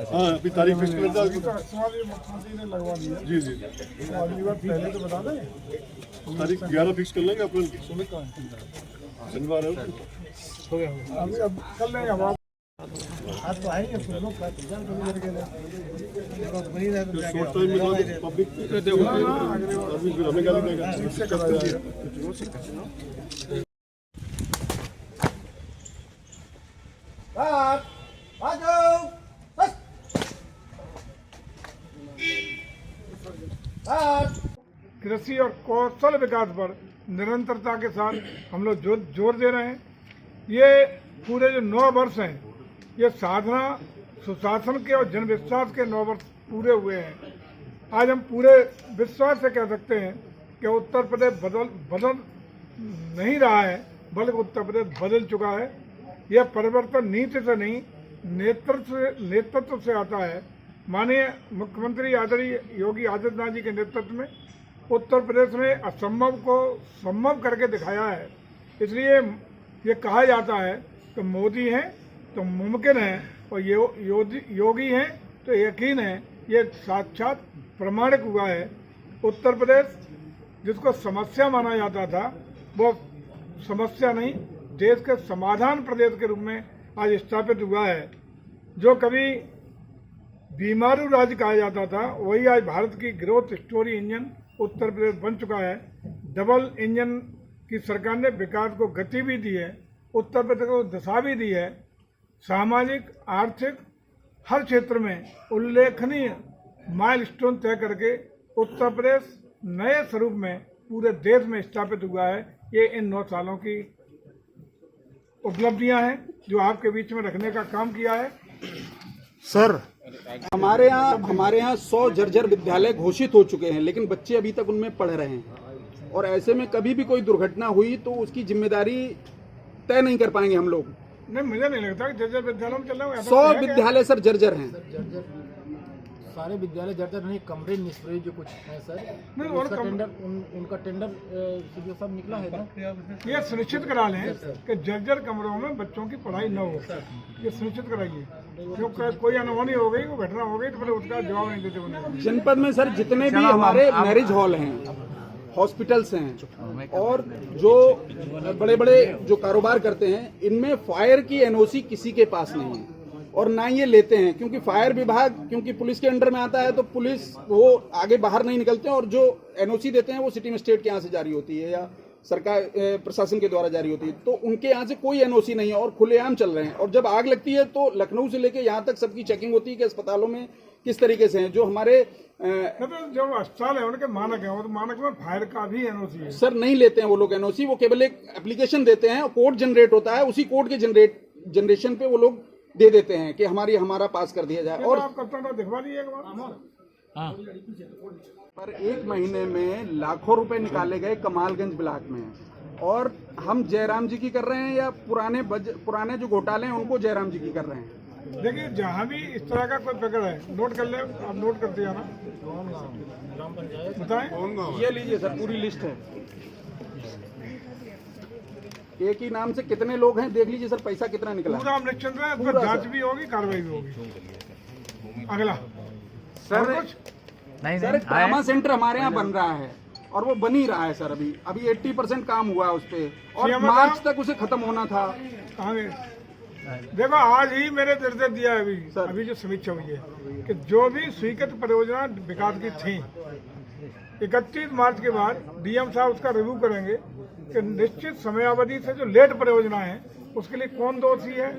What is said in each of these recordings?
हाँ, अभी तारीख फिक्स कर दो। मुख्यमंत्री ने लगवा दिया। जी जी, अगली बार पहले तो बता दें। तारीख 11 फिक्स कर लेंगे अप्रैल की। शनिवार है हो गया अभी अब कर लेंगे। अब आज तो आएंगे कुछ लोग शॉर्ट टाइम में पब्लिक हमें क्या लगेगा से करा जाएगा। कृषि और कौशल विकास पर निरंतरता के साथ हम लोग जोर दे रहे हैं। ये पूरे जो 9 वर्ष हैं, ये साधना सुशासन के और जनविश्वास के 9 वर्ष पूरे हुए हैं। आज हम पूरे विश्वास से कह सकते हैं कि उत्तर प्रदेश बदल नहीं रहा है, बल्कि उत्तर प्रदेश बदल चुका है। यह परिवर्तन नीति से नहीं, नेतृत्व से आता है। माननीय मुख्यमंत्री आदरणीय योगी आदित्यनाथ जी के नेतृत्व में उत्तर प्रदेश ने असंभव को संभव करके दिखाया है। इसलिए ये कहा जाता है कि मोदी हैं तो मुमकिन है और योगी हैं तो यकीन है। ये साक्षात प्रमाणिक हुआ है। उत्तर प्रदेश जिसको समस्या माना जाता था, वो समस्या नहीं, देश के समाधान प्रदेश के रूप में आज स्थापित हुआ है। जो कभी बीमारू राज्य कहा जाता था, वही आज भारत की growth story engine Uttar Pradesh बन चुका है। डबल इंजन की सरकार ने विकास को गति भी दी है, उत्तर प्रदेश को दिशा भी दी है। सामाजिक, आर्थिक हर क्षेत्र में उल्लेखनीय माइलस्टोन तय करके उत्तर प्रदेश नए स्वरूप में पूरे देश में स्थापित हुआ है। ये इन 9 सालों की उपलब्धियां हैं जो आपके बीच में रखने का काम किया है। सर, हमारे यहाँ 100 जर्जर विद्यालय घोषित हो चुके हैं, लेकिन बच्चे अभी तक उनमें पढ़ रहे हैं। और ऐसे में कभी भी कोई दुर्घटना हुई तो उसकी जिम्मेदारी तय नहीं कर पाएंगे हम लोग। नहीं, मुझे नहीं लगता कि जर्जर विद्यालयों में चल रहा है। 100 विद्यालय सर जर्जर हैं। सारे विद्यालय जर्जर नहीं, कमरे निष्प्रयोज्य जो कुछ है सर। नहीं, उनका टेंडर सब निकला है ना। ये सुनिश्चित करा लें कि जर्जर कमरों में बच्चों की पढ़ाई न हो, ये सुनिश्चित कराइए। जो कोई अनहोनी हो गई, वो घटना हो गई तो फिर उसका जवाब नहीं देते बने। जनपद में सर जितने भी हमारे मैरिज हॉल हैं, हॉस्पिटल्स हैं और जो बड़े बड़े जो कारोबार करते हैं, इनमें फायर की एनओसी किसी के पास नहीं है और ना ये लेते हैं। क्योंकि फायर विभाग क्योंकि पुलिस के अंडर में आता है, तो पुलिस वो आगे बाहर नहीं निकलते हैं और जो एनओसी देते हैं वो सिटी मजिस्ट्रेट के यहाँ से जारी होती है या सरकार प्रशासन के द्वारा जारी होती है। तो उनके यहाँ से कोई एनओसी नहीं है और खुलेआम चल रहे हैं। और जब आग लगती है तो लखनऊ से लेकर यहाँ तक सबकी चेकिंग होती है कि अस्पतालों में किस तरीके से हैं। जो हमारे जो अस्पताल है उनके मानक है, और मानक में फायर का भी एनओसी है। सर नहीं लेते हैं वो लोग एनओसी, वो केवल एक एप्लीकेशन देते हैं, कोड जनरेट होता है, उसी कोड के जनरेशन पे वो लोग दे देते हैं कि हमारा पास कर दिया जाए। और आप कब तक दिखवा लीजिए पर 1 महीने में लाखों रुपए निकाले गए कमालगंज ब्लॉक में। और हम जयराम जी की कर रहे हैं या पुराने जो घोटाले हैं उनको जयराम जी की कर रहे हैं। देखिए, जहाँ भी इस तरह का कोई प्रकरण है, नोट कर ले, आप नोट कर दिया ना, बताएं। ये लीजिए सर, पूरी लिस्ट है। एक ही नाम से कितने लोग हैं देख लीजिए सर, पैसा कितना निकला। पूरा हम निश्चिंत हैं, इसमें जांच भी होगी, कार्रवाई भी होगी। अगला सर, नहीं सर, ट्रामा सेंटर हमारे यहाँ बन रहा है और वो बन ही रहा है सर। अभी 80% काम हुआ है उस पे और मार्च तक उसे खत्म होना था। देखो, आज ही मेरे निर्देश दिया है अभी जो समीक्षा हुई है कि जो भी स्वीकृत परियोजना विकास की थी, 31 मार्च के बाद डीएम साहब उसका रिव्यू करेंगे कि निश्चित समयावधि से जो लेट परियोजना है उसके लिए कौन दोषी है,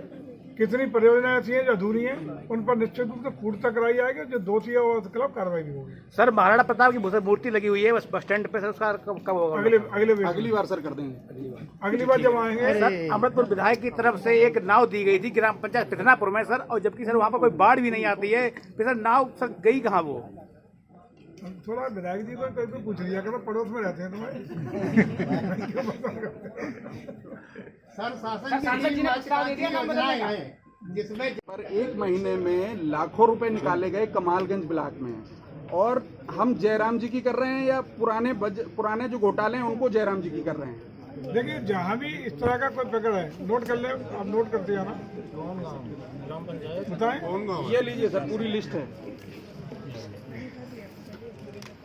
कितनी परियोजनाएं ऐसी हैं जो अधूरी हैं, उन पर निश्चित रूप से पूर्णता कराई जाएगी। जो दोषी है उसके खिलाफ कार्रवाई भी होगी। सर, महाराणा प्रताप की मूर्ति लगी हुई है बस बस स्टैंड पे, सर उसका कब होगा? अगली बार सर कर देंगे। अगली बार जब आएंगे। सर, अमृतपुर विधायक की तरफ से एक नाव दी गई थी ग्राम पंचायत पिथनापुर में सर, और जबकि सर वहाँ पर कोई बाढ़ भी नहीं आती है, फिर सर नाव सर गई कहाँ वो? थोड़ा विधायक जी को पूछ लिया करो, पड़ोस में रहते हैं तुम्हारे। सर, शासन की जिसमें पर एक महीने में लाखों रुपए निकाले गए कमालगंज ब्लॉक में, और हम जयराम जी की कर रहे हैं या पुराने जो घोटाले हैं उनको जयराम जी की कर रहे हैं? देखिए, जहाँ भी इस तरह का कोई प्रकरण है, नोट कर ले, आप नोट करते हैं ना, बताएं। ये लीजिए सर, पूरी लिस्ट है,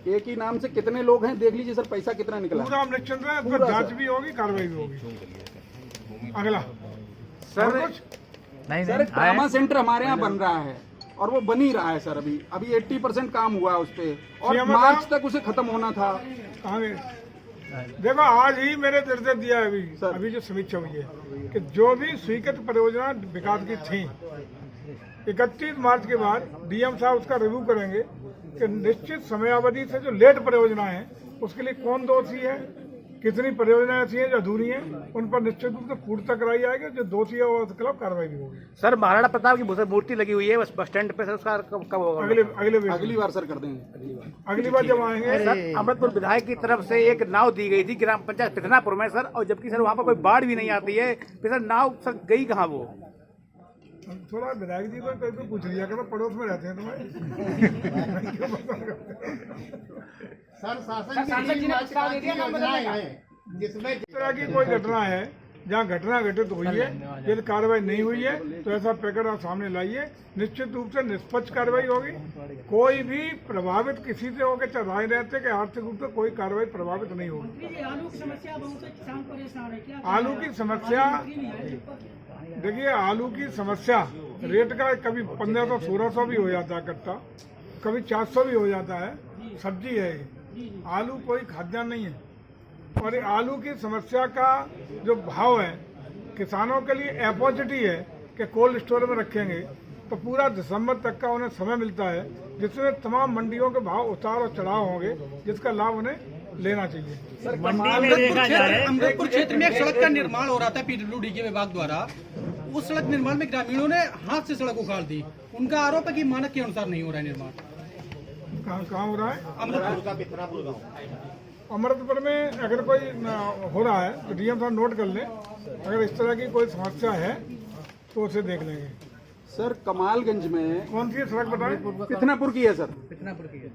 एक ही नाम से कितने लोग हैं देख लीजिए सर, पैसा कितना निकला। पूरा हम निश्चिंत हैं, इस पर जांच भी होगी, कार्रवाई भी होगी। अगला सर कुछ सर, एक ट्रामा सेंटर हमारे यहाँ बन रहा है और वो बन ही रहा है सर। अभी 80% काम हुआ है उस पे, और मार्च तक उसे खत्म होना था। कहाँ गए? देखो, आज ही मेरे निर्देश दिया है अभी जो समीक्षा हुई है कि जो भी स्वीकृत परियोजना विकास की थी, 31 मार्च के बाद डीएम साहब उसका रिव्यू करेंगे कि निश्चित समयावधि से जो लेट परियोजना है उसके लिए कौन दोषी है, कितनी परियोजनाएं ऐसी हैं जो अधूरी हैं, उन पर निश्चित रूप से पूर्णता कराई जाएगी, जो दोषी है उसके खिलाफ कार्रवाई भी होगी। सर, महाराणा प्रताप की मूर्ति लगी हुई है बस स्टैंड पे, सर उसका कब होगा? अगली बार सर कर देंगे, अगली बार जब आएंगे। सर, अमृतपुर विधायक की तरफ से एक नाव दी गई थी ग्राम पंचायत पिथनापुर में सर, और जबकि सर वहाँ पर कोई बाढ़ भी नहीं आती है, फिर सर नाव सर गई कहाँ वो? थोड़ा विधायक जी को कहीं पूछ लिया करो, पड़ोस में रहते हैं तुम्हारे। सर, शासन की योजनाएं हैं जिसमें इस तरह की कोई घटना है जहाँ घटना घटित हुई है, यदि कार्रवाई नहीं हुई है तो ऐसा पैकेट आप सामने लाइए, निश्चित रूप से निष्पक्ष कार्रवाई होगी। कोई भी प्रभावित किसी से होकर, चाहे राजनीतिक या आर्थिक रूप से कोई कार्रवाई प्रभावित नहीं होगी। आलू की समस्या बहुत है, किसान परेशान है। क्या आलू की समस्या, देखिए, आलू की समस्या रेट का कभी 1500-1600 भी हो जाता है कट्टा, कभी 400 भी हो जाता है। सब्जी है ये, आलू कोई खाद्यान्न नहीं है। और आलू की समस्या का जो भाव है किसानों के लिए अपॉर्चुनिटी है कि कोल्ड स्टोर में रखेंगे तो पूरा दिसंबर तक का उन्हें समय मिलता है, जिसमें तमाम मंडियों के भाव उतार और चढ़ाव होंगे, जिसका लाभ उन्हें लेना चाहिए। अमृतपुर क्षेत्र में एक सड़क का निर्माण हो रहा था पीडब्ल्यूडी के विभाग द्वारा, उस सड़क निर्माण में ग्रामीणों ने हाथ से सड़क उखाड़ दी। उनका आरोप है कि मानक के अनुसार नहीं हो रहा है निर्माण। कहाँ हो रहा है? अमृतपुर का पिथनापुर गाँव, अमृतपुर में अगर कोई हो रहा है तो डीएम साहब नोट कर लें, अगर इस तरह की कोई समस्या है तो उसे देख लेंगे। सर, कमालगंज में कौन सी सड़क बताएं? पिथनापुर की है सर, पिथनापुर की है,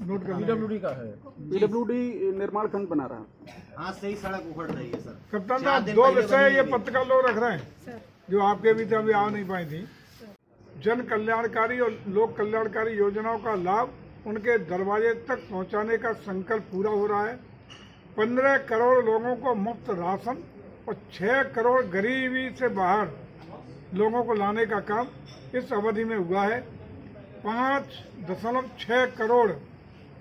नोट कर पीडब्ल्यूडी का है, पीडब्ल्यूडी निर्माण खंड बना रहा है। हाथ से ही सड़क उखड़ रही है सर। कप्तान साहब, 2 विषय ये पत्रकार लोग रख रहे हैं जो आपके भी अभी आ नहीं पाई थी। जन कल्याणकारी और लोक कल्याणकारी योजनाओं का लाभ उनके दरवाजे तक पहुंचाने का संकल्प पूरा हो रहा है। 15 करोड़ लोगों को मुफ्त राशन और 6 करोड़ गरीबी से बाहर लोगों को लाने का काम इस अवधि में हुआ है। 5.6 करोड़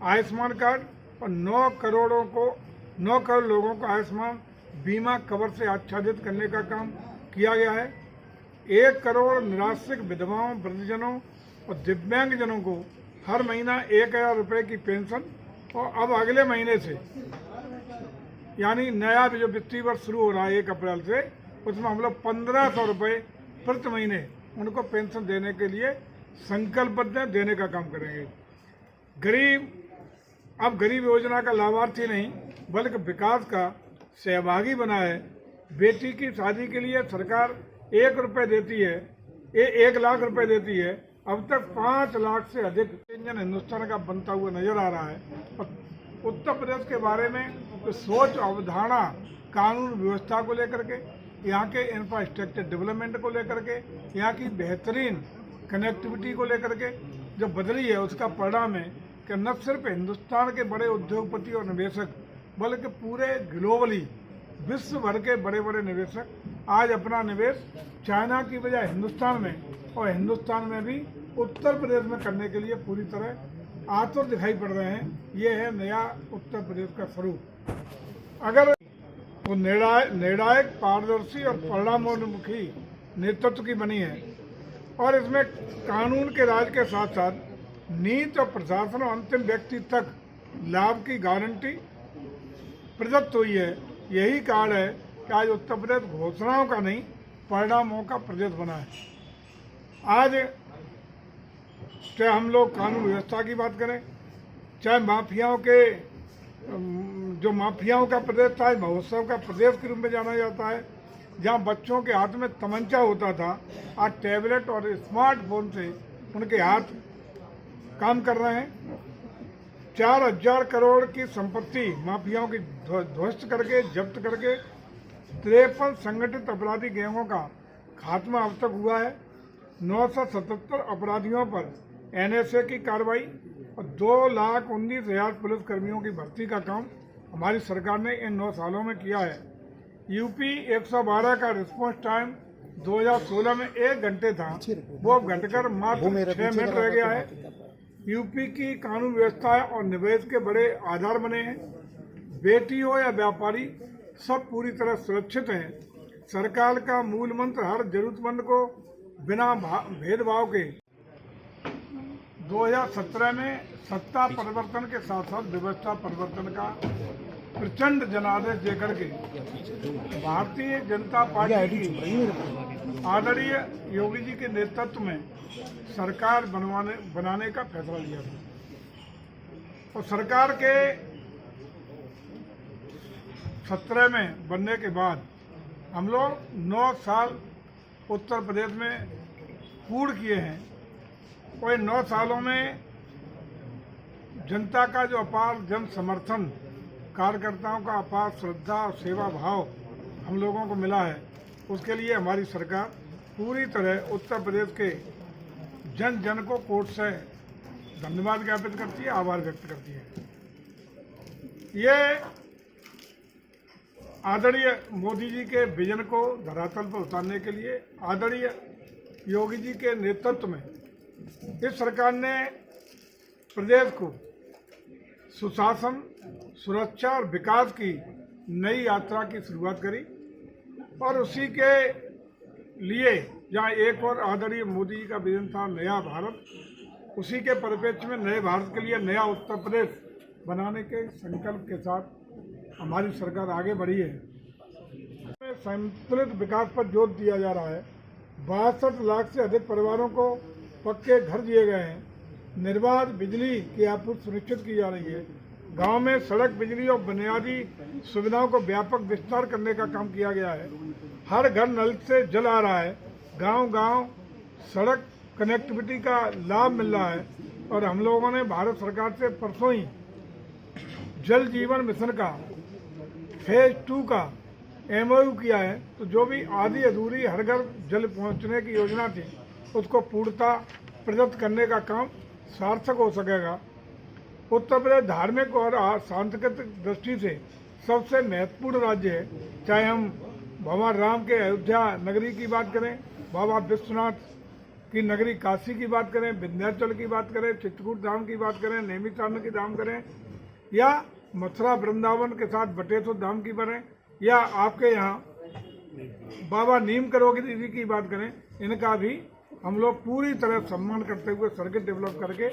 आयुष्मान कार्ड और 9 करोड़ लोगों को आयुष्मान बीमा कवर से आच्छादित करने का काम किया गया है। 1 करोड़ निराश्रित विधवाओं, वृद्धजनों और दिव्यांगजनों को हर महीना 1000 रुपये की पेंशन, और अब अगले महीने से यानी नया जो वित्तीय वर्ष शुरू हो रहा है 1 अप्रैल से, उसमें हम लोग 1500 रुपये प्रति महीने उनको पेंशन देने के लिए संकल्पबद्ध हैं, देने का काम करेंगे। अब गरीब योजना का लाभार्थी नहीं बल्कि विकास का सहभागी बना है। बेटी की शादी के लिए सरकार 1 रुपये देती है, 1 लाख रुपए देती है। अब तक 5 लाख से अधिक इंजन हिंदुस्तान का बनता हुआ नजर आ रहा है। और उत्तर प्रदेश के बारे में तो सोच अवधारणा कानून व्यवस्था को लेकर के, यहाँ के इंफ्रास्ट्रक्चर डेवलपमेंट को लेकर के, यहाँ की बेहतरीन कनेक्टिविटी को लेकर के जो बदली है, उसका परिणाम है कि न सिर्फ हिंदुस्तान के बड़े उद्योगपति और निवेशक बल्कि पूरे ग्लोबली विश्व भर के बड़े बड़े निवेशक आज अपना निवेश चाइना की बजाय हिंदुस्तान में, और हिंदुस्तान में भी उत्तर प्रदेश में करने के लिए पूरी तरह आतुर दिखाई पड़ रहे हैं। ये है नया उत्तर प्रदेश का स्वरूप। अगर वो निर्णायक, पारदर्शी और परिणामोन्मुखी नेतृत्व की बनी है और इसमें कानून के राज के साथ साथ नीति और प्रशासन और अंतिम व्यक्ति तक लाभ की गारंटी प्रदत्त हुई है, यही कारण है कि आज उत्तर प्रदेश घोषणाओं का नहीं परिणामों का प्रदेश बना है। आज चाहे हम लोग कानून व्यवस्था की बात करें, चाहे माफियाओं के जो माफियाओं का प्रदेश था, महोत्सव का प्रदेश के रूप में जाना जाता है, जहां बच्चों के हाथ में तमंचा होता था, आज टैबलेट और स्मार्टफोन से उनके हाथ काम कर रहे हैं। 4000 करोड़ की संपत्ति माफियाओं की ध्वस्त करके, जब्त करके 53 संगठित अपराधी गैंगों का खात्मा अब तक हुआ है। 977 अपराधियों पर NSA की कार्रवाई और 2,19,000 पुलिस कर्मियों की भर्ती का काम हमारी सरकार ने इन 9 सालों में किया है। यूपी 112 का रिस्पॉन्स टाइम 2016 में 1 घंटे था, वो अब घटकर मात्र 6 मिनट रह गया है। यूपी की कानून व्यवस्था और निवेश के बड़े आधार बने हैं। बेटी हो या व्यापारी, सब पूरी तरह सुरक्षित हैं। सरकार का मूल मंत्र हर जरूरतमंद को बिना भेदभाव के 2017 में सत्ता परिवर्तन के साथ साथ व्यवस्था परिवर्तन का प्रचंड जनादेश देकर के भारतीय जनता पार्टी की आदरणीय योगी जी के नेतृत्व में सरकार बनाने का फैसला लिया था। और सरकार के 17 में बनने के बाद हम लोग 9 साल उत्तर प्रदेश में पूर्ण किए हैं और इन 9 सालों में जनता का जो अपार जन समर्थन, कार्यकर्ताओं का अपार श्रद्धा और सेवा भाव हम लोगों को मिला है, उसके लिए हमारी सरकार पूरी तरह उत्तर प्रदेश के जन जन को कोर्ट से धन्यवाद ज्ञापित करती है, आभार व्यक्त करती है। ये आदरणीय मोदी जी के विजन को धरातल पर उतारने के लिए आदरणीय योगी जी के नेतृत्व में इस सरकार ने प्रदेश को सुशासन, सुरक्षा और विकास की नई यात्रा की शुरुआत करी और उसी के लिए जहाँ एक और आदरणीय मोदी जी का विजन था नया भारत, उसी के परिप्रेक्ष्य में नए भारत के लिए नया उत्तर प्रदेश बनाने के संकल्प के साथ हमारी सरकार आगे बढ़ी है। संतुलित विकास पर जोर दिया जा रहा है। 62 लाख से अधिक परिवारों को पक्के घर दिए गए हैं। निर्बाध बिजली की आपूर्ति सुनिश्चित की जा रही है। गांव में सड़क, बिजली और बुनियादी सुविधाओं को व्यापक विस्तार करने का काम किया गया है। हर घर नल से जल आ रहा है। गांव-गांव सड़क कनेक्टिविटी का लाभ मिल रहा है और हम लोगों ने भारत सरकार से परसों ही जल जीवन मिशन का फेज 2 का MOU किया है। तो जो भी आधी अधूरी हर घर जल पहुंचने की योजना थी, उसको पूर्णता प्रदत्त करने का काम सार्थक हो सकेगा। उत्तर प्रदेश धार्मिक और सांस्कृतिक दृष्टि से सबसे महत्वपूर्ण राज्य है। चाहे हम भगवान राम के अयोध्या नगरी की बात करें, बाबा विश्वनाथ की नगरी काशी की बात करें, विंध्याचल की बात करें, चित्रकूट धाम की बात करें, नैमिषारण्य की धाम करें, या मथुरा वृंदावन के साथ बटेश्वर धाम की करें, या आपके यहाँ बाबा नीम करोगी जी की बात करें, इनका भी हम लोग पूरी तरह सम्मान करते हुए सर्किट डेवलप करके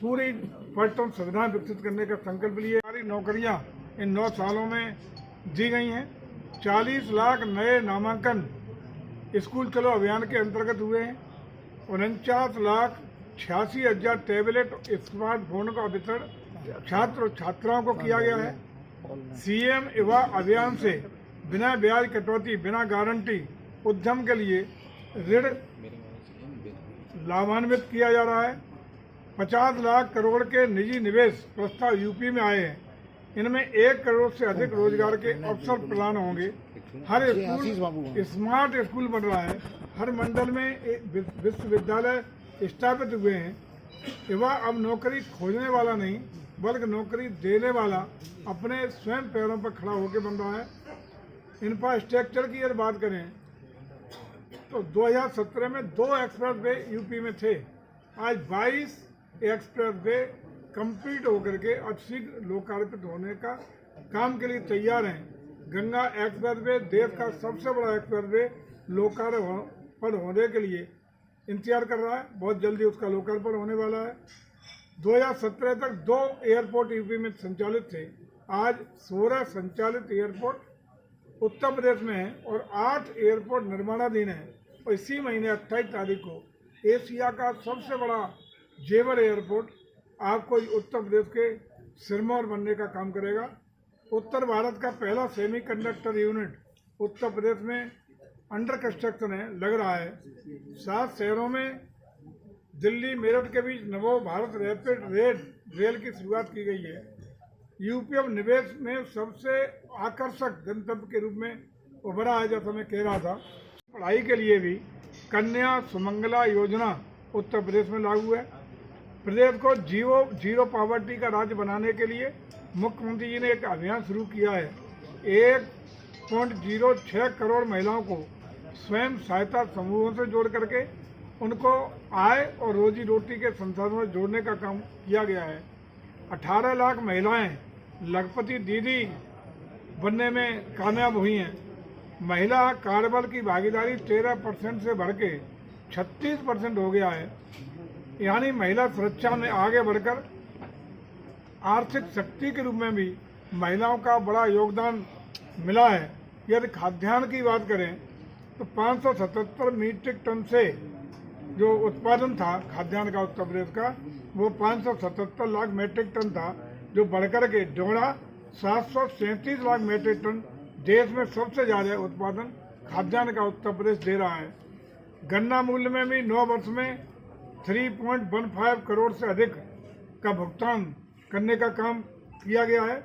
पूरी पर्यटन सुविधाएं विकसित करने का संकल्प लिए। सारी नौकरियां इन 9 सालों में दी गई हैं। 40 लाख नए नामांकन स्कूल चलो अभियान के अंतर्गत हुए हैं। 49,86,000 टैबलेट स्मार्टफोन का वितरण छात्र और छात्राओं को किया गया है। CM युवा अभियान से बिना ब्याज कटौती, बिना गारंटी उद्यम के लिए ऋण लाभान्वित किया जा रहा है। 50 लाख करोड़ के निजी निवेश प्रस्ताव यूपी में आए हैं। इनमें 1 करोड़ से अधिक रोजगार के अवसर प्रदान होंगे। हर स्कूल स्मार्ट स्कूल बन रहा है। हर मंडल में विश्वविद्यालय स्थापित हुए हैं। युवा अब नौकरी खोजने वाला नहीं, बल्कि नौकरी देने वाला अपने स्वयं पैरों पर खड़ा होकर बन रहा है। इंफ्रास्ट्रक्चर की अगर बात करें तो 2017 में 2 एक्सप्रेस वे यूपी में थे। आज 22 एक्सप्रेस वे कंप्लीट होकर के अतिशीघ्र लोकार्पित होने का काम के लिए तैयार हैं। गंगा एक्सप्रेस वे देश का सबसे बड़ा एक्सप्रेस वे लोकार्पण होने के लिए इंतजार कर रहा है। बहुत जल्दी उसका लोकार्पण होने वाला है। 2017 तक 2 एयरपोर्ट यूपी में संचालित थे। आज 16 संचालित एयरपोर्ट उत्तर प्रदेश में है और 8 एयरपोर्ट निर्माणाधीन है। और इसी महीने 28 तारीख को एशिया का सबसे बड़ा जेवर एयरपोर्ट आपको उत्तर प्रदेश के सिरमौर बनने का काम करेगा। उत्तर भारत का पहला सेमीकंडक्टर यूनिट उत्तर प्रदेश में अंडर कंस्ट्रक्शन है, लग रहा है। 7 शहरों में दिल्ली मेरठ के बीच नवो भारत रैपिड रेल की शुरुआत की गई है। यूपी अब निवेश में सबसे आकर्षक गंतव्य के रूप में उभरा है, जैसा मैं कह रहा था। पढ़ाई के लिए भी कन्या सुमंगला योजना उत्तर प्रदेश में लागू है। प्रदेश को जीरो पॉवर्टी का राज्य बनाने के लिए मुख्यमंत्री जी ने एक अभियान शुरू किया है। 1.06 करोड़ महिलाओं को स्वयं सहायता समूहों से जोड़ करके उनको आय और रोजी रोटी के संसाधनों में जोड़ने का काम किया गया है। 18 लाख महिलाएं लखपति दीदी बनने में कामयाब हुई हैं। महिला कार्यबल की भागीदारी 13% से बढ़ के 36% हो गया है। यानी महिला सुरक्षा में आगे बढ़कर आर्थिक शक्ति के रूप में भी महिलाओं का बड़ा योगदान मिला है। यदि खाद्यान्न की बात करें तो 577 मीट्रिक टन से जो उत्पादन था खाद्यान्न का उत्तर प्रदेश का, वो 577 लाख मीट्रिक टन था, जो बढ़कर के दोगुना 737 लाख मीट्रिक टन देश में सबसे ज्यादा उत्पादन खाद्यान्न का उत्तर प्रदेश दे रहा है। गन्ना मूल्य में भी 9 वर्ष में 3.15 करोड़ से अधिक का भुगतान करने का काम किया गया है।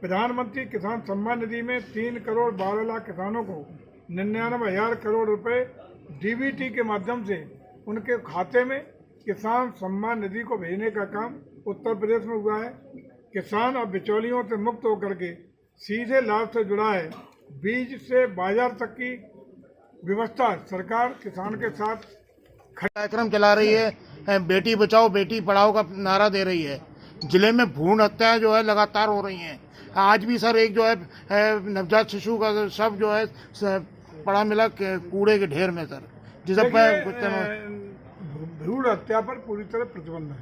प्रधानमंत्री किसान सम्मान निधि में 3 करोड़ 12 लाख किसानों को 99,000 करोड़ रुपए डीबीटी के माध्यम से उनके खाते में किसान सम्मान निधि को भेजने का काम उत्तर प्रदेश में हुआ है। किसान अब बिचौलियों से मुक्त होकर के सीधे लाभ से जुड़ा है। बीज से बाजार तक की व्यवस्था सरकार किसान के साथ कार्यक्रम चला रही है। बेटी बचाओ बेटी पढ़ाओ का नारा दे रही है। जिले में भ्रूण हत्याएं जो है लगातार हो रही हैं। आज भी सर एक जो है नवजात शिशु का सब जो है पड़ा मिला कूड़े के ढेर में सर, जिसे भ्रूण हत्या पर पूरी तरह प्रतिबंध है,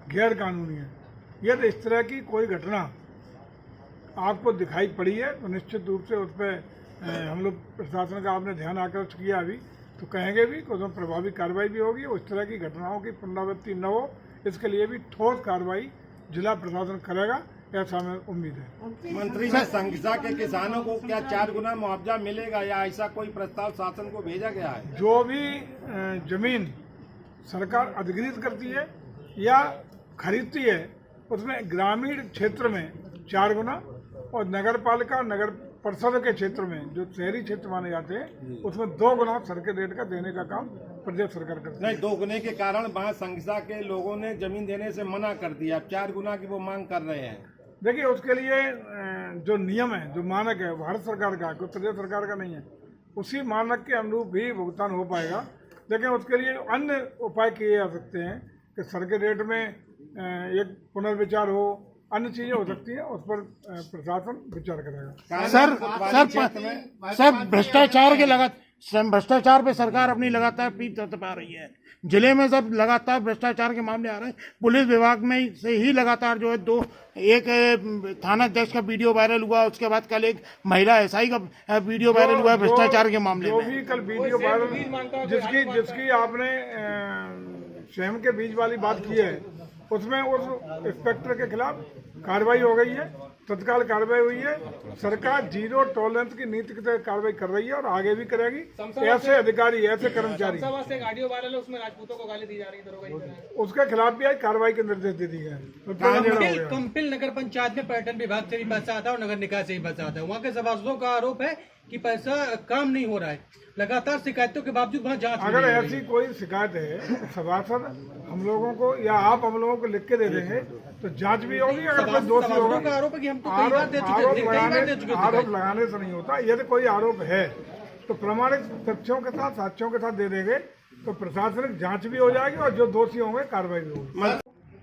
गैर कानूनी है। यदि इस तरह की कोई घटना आपको दिखाई पड़ी है तो निश्चित रूप से उस पर हम लोग प्रशासन का आपने ध्यान आकर्षित किया अभी, तो कहेंगे भी कि उसमें प्रभावी कार्रवाई भी होगी। उस तरह की घटनाओं की पुनरावृत्ति न हो, इसके लिए भी ठोस कार्रवाई जिला प्रशासन करेगा, ऐसा हमें उम्मीद है। मंत्री ने संघसा के किसानों को क्या 4 गुना मुआवजा मिलेगा या ऐसा कोई प्रस्ताव शासन को भेजा गया है? जो भी जमीन सरकार अधिग्रहित करती है या खरीदती है उसमें ग्रामीण क्षेत्र में 4 गुना और नगर पालिका नगर परिषद के क्षेत्र में जो शहरी क्षेत्र माने जाते हैं उसमें 2 गुना सर्किट रेट का देने का काम प्रदेश सरकार करती है। नहीं, 2 गुने के कारण वहाँ संघसा के लोगों ने जमीन देने से मना कर दिया, 4 गुना की वो मांग कर रहे हैं। देखिए, उसके लिए जो नियम है, जो मानक है, भारत सरकार का, कोई प्रदेश सरकार का नहीं है, उसी मानक के अनुरूप ही भुगतान हो पाएगा। लेकिन उसके लिए अन्य उपाय किए जा सकते हैं कि सर्किट रेट में एक पुनर्विचार हो, अन्य चीजें हो सकती हैं, उस पर प्रशासन विचार करेगा। सर भ्रष्टाचार पे सरकार अपनी लगातार पीठ थपथपा रही है। जिले में सब लगातार भ्रष्टाचार के मामले आ रहे हैं। पुलिस विभाग में से ही लगातार जो है एक थाना अध्यक्ष का वीडियो वायरल हुआ, उसके बाद कल एक महिला एसआई का वीडियो वायरल हुआ भ्रष्टाचार के मामले में। जो भी कल वीडियो वायरल जिसकी आपने स्वयं के बीच वाली बात की है, उसमें उस इंस्पेक्टर के खिलाफ कार्रवाई हो गई है, तत्काल कार्रवाई हुई है। सरकार जीरो टॉलरेंस की नीति के तहत कार्रवाई कर रही है और आगे भी करेगी। ऐसे अधिकारी, ऐसे कर्मचारी, उसमें राजपूतों को गाली दी जा रही है, उसके खिलाफ भी आज कार्रवाई के निर्देश दे दिए हैं। कंपिल नगर पंचायत में पर्यटन विभाग से भी पैसा आता है और नगर निकाय से भी पैसा आता है। वहाँ के सभासदों का आरोप है कि पैसा काम नहीं हो रहा है। लगातार शिकायतों के बावजूद वहाँ जांच अगर ऐसी कोई शिकायत है, सभासद हम लोगों को या आप हम लोगों को लिख के दे देंगे तो जांच भी होगी। अगर कोई दोषी होगा, आरोप है कि हम तो कई बार दे चुके हैं। आरोप लगाने से नहीं होता। यदि कोई आरोप है तो प्रमाणिक तथ्यों के साथ, साक्ष्यों के साथ दे देंगे तो प्रशासनिक जांच भी हो जाएगी और जो दोषी होंगे कार्रवाई भी होगी।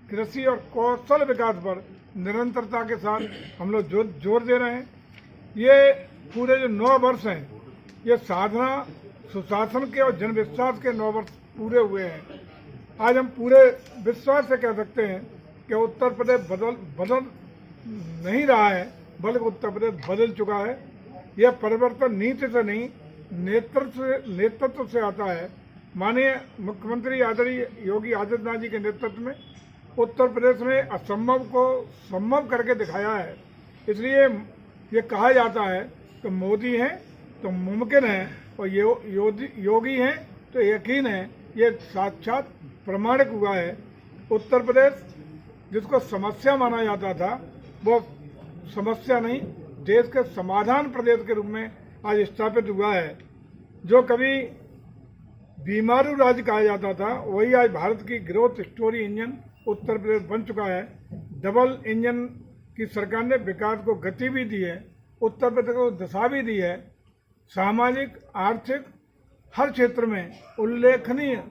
कृषि और कौशल विकास पर निरंतरता के साथ हम लोग जोर दे रहे हैं। ये पूरे जो 9 वर्ष हैं, ये साधना सुशासन के और जनविश्वास के 9 वर्ष पूरे हुए हैं। आज हम पूरे विश्वास से कह सकते हैं कि उत्तर प्रदेश बदल नहीं रहा है, बल्कि उत्तर प्रदेश बदल चुका है। यह परिवर्तन नीति से नहीं, नेतृत्व से आता है। माननीय मुख्यमंत्री आदरणीय योगी आदित्यनाथ जी के नेतृत्व में उत्तर प्रदेश ने असंभव को संभव करके दिखाया है। इसलिए ये कहा जाता है कि मोदी हैं तो मुमकिन है और योगी हैं तो यकीन है ये साक्षात प्रमाणिक हुआ है। उत्तर प्रदेश जिसको समस्या माना जाता था वो समस्या नहीं, देश के समाधान प्रदेश के रूप में आज स्थापित हुआ है। जो कभी बीमारू राज्य कहा जाता था वही आज भारत की growth story engine Uttar Pradesh बन चुका है। डबल इंजन की सरकार ने विकास को गति भी दी है, उत्तर प्रदेश को दिशा भी दी है। सामाजिक आर्थिक हर क्षेत्र में उल्लेखनीय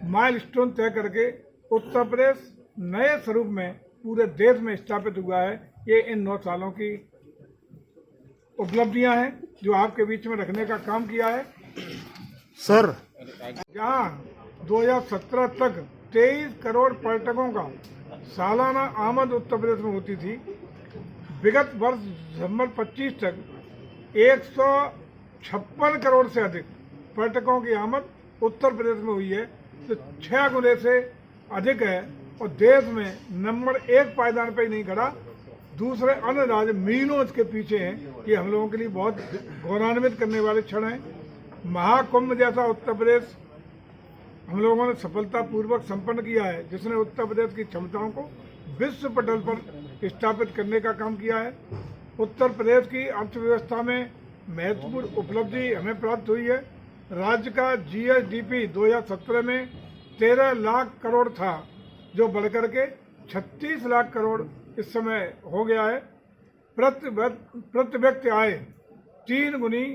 माइलस्टोन तय करके उत्तर प्रदेश नए स्वरूप में पूरे देश में स्थापित हुआ है। ये इन 9 सालों की उपलब्धियां हैं जो आपके बीच में रखने का काम किया है। सर जहां 2017 तक 23 करोड़ पर्यटकों का सालाना आमद उत्तर प्रदेश में होती थी, विगत वर्ष दिसंबर 25 तक 156 करोड़ से अधिक पर्यटकों की आमद उत्तर प्रदेश में हुई है, तो 6 गुने से अधिक है। और देश में नंबर 1 पायदान पर ही नहीं खड़ा, दूसरे अन्य राज्य मीलों के पीछे हैं। ये हम लोगों के लिए बहुत गौरवान्वित करने वाले क्षण हैं। महाकुंभ जैसा उत्तर प्रदेश हम लोगों ने सफलतापूर्वक संपन्न किया है, जिसने उत्तर प्रदेश की क्षमताओं को विश्व पटल पर स्थापित करने का काम किया है। उत्तर प्रदेश की अर्थव्यवस्था में महत्वपूर्ण उपलब्धि हमें प्राप्त हुई है। राज्य का GSDP 2017 में 13 लाख करोड़ था, जो बढ़कर के 36 लाख करोड़ इस समय हो गया है। प्रति व्यक्ति आय 3 गुनी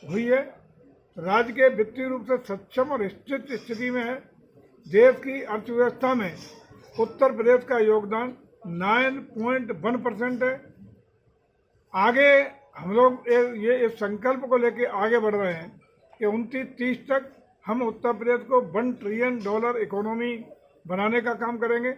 हुई है। राज्य के वित्तीय रूप से सक्षम और स्थित स्थिति में है। देश की अर्थव्यवस्था में उत्तर प्रदेश का योगदान 9.1% है। आगे हम लोग ये इस संकल्प को लेकर आगे बढ़ रहे हैं कि 29-30 तक हम उत्तर प्रदेश को $1 ट्रिलियन इकोनॉमी बनाने का काम करेंगे।